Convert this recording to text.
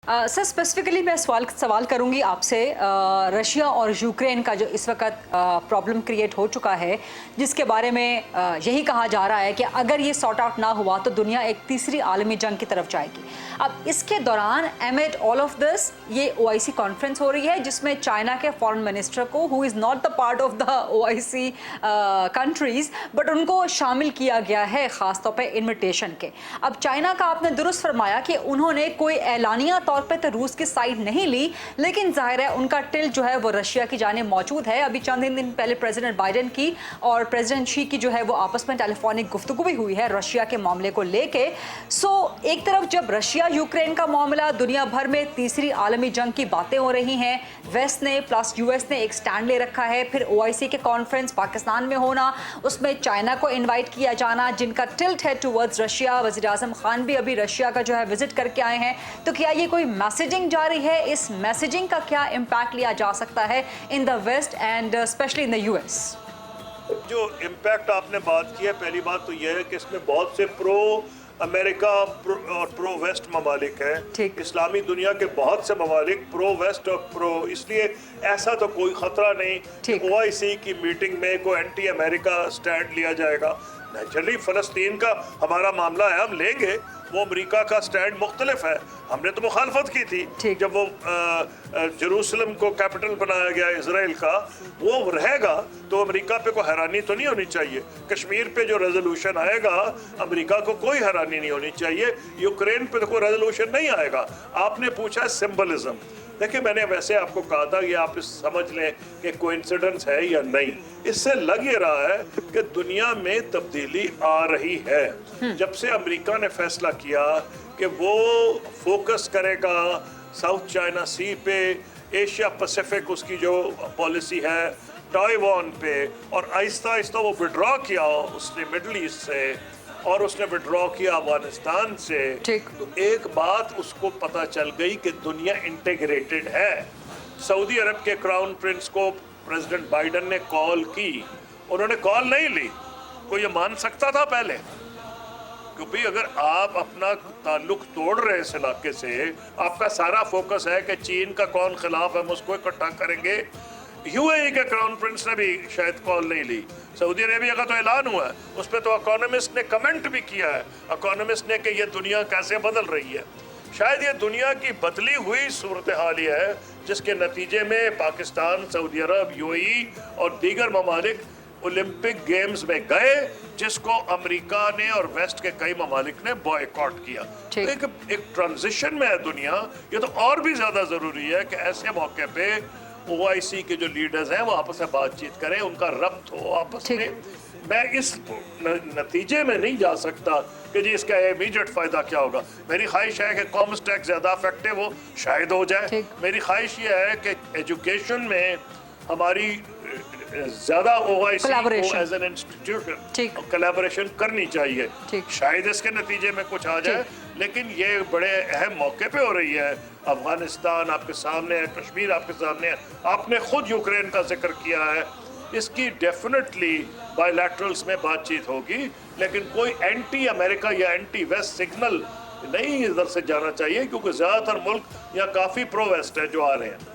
Sir specifically मैं सवाल करूंगी आपसे। रशिया और यूक्रेन का जो इस वक्त प्रॉब्लम क्रिएट हो चुका है, जिसके बारे में यही कहा जा रहा है कि अगर ये सॉर्ट आउट ना हुआ तो दुनिया एक तीसरी आलमी जंग की तरफ जाएगी। अब इसके दौरान एमिड ऑल ऑफ दिस ये OIC कॉन्फ्रेंस हो रही है, जिसमें चाइना के फॉरेन मिनिस्टर को, who is not the part of the OIC countries, but उनको शामिल किया गया है ख़ासतौर पर इन्विटेशन के। अब चाइना का आपने दुरुस्त फरमाया कि उन्होंने कोई एलानिया तौर पे तो रूस की साइड नहीं ली, लेकिन जाहिर है उनका टिल्ट जो है वो रशिया की जानिब मौजूद है। अभी चंद दिन पहले प्रेसिडेंट बाइडेन की और प्रेसिडेंट शी की जो है वो आपस में टेलीफोनिक गुफ्तगू भी हुई है रशिया के मामले को लेके। सो एक तरफ जब रशिया यूक्रेन का मामला, दुनिया भर में तीसरी आलमी जंग की बातें हो रही हैं, वेस्ट ने प्लस US ने एक स्टैंड ले रखा है, फिर OIC के कॉन्फ्रेंस पाकिस्तान में होना, उसमें चाइना को इन्वाइट किया जाना जिनका टिल्ट है टुवर्ड्स रशिया। वज़ीर आज़म खान भी अभी रशिया का जो है विजिट करके आए हैं। तो क्या ये कोई मैसेजिंग जारी है? इस मैसेजिंग का क्या इम्पैक्ट लिया जा सकता है in the West End specially in the US? जो इम्पैक्ट आपने बात की है, पहली बात तो यह है कि इसमें बहुत से प्रो अमेरिका और प्रो वेस्ट ममालिक हैं। इस्लामी दुनिया के बहुत से ममालिक प्रो वेस्ट और प्रो, इसलिए ऐसा तो कोई खतरा नहीं कि OIC की मीटिंग में कोई एंटी अमेरिका स्टैंड लिया जाएगा। नेचुरली फ़लस्तीन का हमारा मामला है, हम लेंगे। वो अमेरिका का स्टैंड मुख्तलिफ है। हमने तो मुखालफत की थी जब वो जेरूसलम को कैपिटल बनाया गया इजराइल का। वो रहेगा तो अमेरिका पे कोई हैरानी तो नहीं होनी चाहिए। कश्मीर पे जो रेजोल्यूशन आएगा, अमेरिका को कोई हैरानी नहीं होनी चाहिए। यूक्रेन पे तो कोई रेजोल्यूशन नहीं आएगा। आपने पूछा सिंबलिज्म, देखिए मैंने वैसे आपको कहा था कि आप इस समझ लें कि कोइंसिडेंस है या नहीं। इससे लग ये रहा है कि दुनिया में तब्दीली आ रही है। जब से अमेरिका ने फैसला किया कि वो फोकस करेगा साउथ चाइना सी पे, एशिया पैसिफिक उसकी जो पॉलिसी है, ताइवान पे, और आहिस्ता आहिस्ता वो विड्रॉ किया उसने मिडल ईस्ट से और उसने विड्रॉ किया अफगानिस्तान से, तो एक बात उसको पता चल गई कि दुनिया इंटीग्रेटेड है। सऊदी अरब के क्राउन प्रिंस को प्रेसिडेंट बाइडेन ने कॉल की, उन्होंने कॉल नहीं ली। कोई ये मान सकता था पहले? क्योंकि अगर आप अपना ताल्लुक तोड़ रहे इस इलाके से, आपका सारा फोकस है कि चीन का कौन खिलाफ है, हम उसको इकट्ठा करेंगे। UAE के क्राउन प्रिंस ने भी शायद कॉल नहीं ली। सऊदी अरेबिया का तो ऐलान हुआ है, उस पर तो इकोनॉमिस्ट ने कमेंट भी किया है, इकोनॉमिस्ट ने, कि ये दुनिया कैसे बदल रही है। शायद ये दुनिया की बदली हुई सूरत हाल ही है जिसके नतीजे में पाकिस्तान, सऊदी अरब, UAE और दीगर ममालिक ओलंपिक गेम्स में गए, जिसको अमेरिका ने और वेस्ट के कई ममालिक ने बॉयकॉट किया। तो एक ट्रांजिशन में है दुनिया। ये तो और भी ज्यादा जरूरी है कि ऐसे मौके पे OIC के जो लीडर्स हैं वो आपस में बातचीत करें, उनका रब्त हो आपस में। मैं इस नतीजे में नहीं जा सकता कि जी इसका इमीडिएट फ़ायदा क्या होगा। मेरी ख्वाहिश है कि कॉमर्स टैक्स ज़्यादा इफेक्टिव हो, शायद हो जाए। मेरी ख्वाहिश ये है कि एजुकेशन में हमारी ज़्यादा OIC को एज एन इंस्टीट्यूशन कोलैबोरेशन करनी चाहिए। शायद इसके नतीजे में कुछ आ जाए, लेकिन ये बड़े अहम मौके पे हो रही है। अफगानिस्तान आपके सामने है, कश्मीर आपके सामने है, आपने खुद यूक्रेन का जिक्र किया है। इसकी डेफिनेटली बायलैटरल्स में बातचीत होगी, लेकिन कोई एंटी अमेरिका या एंटी वेस्ट सिग्नल नहीं इधर से जाना चाहिए, क्योंकि ज़्यादातर मुल्क यहाँ काफ़ी प्रो वेस्ट है जो आ रहे हैं।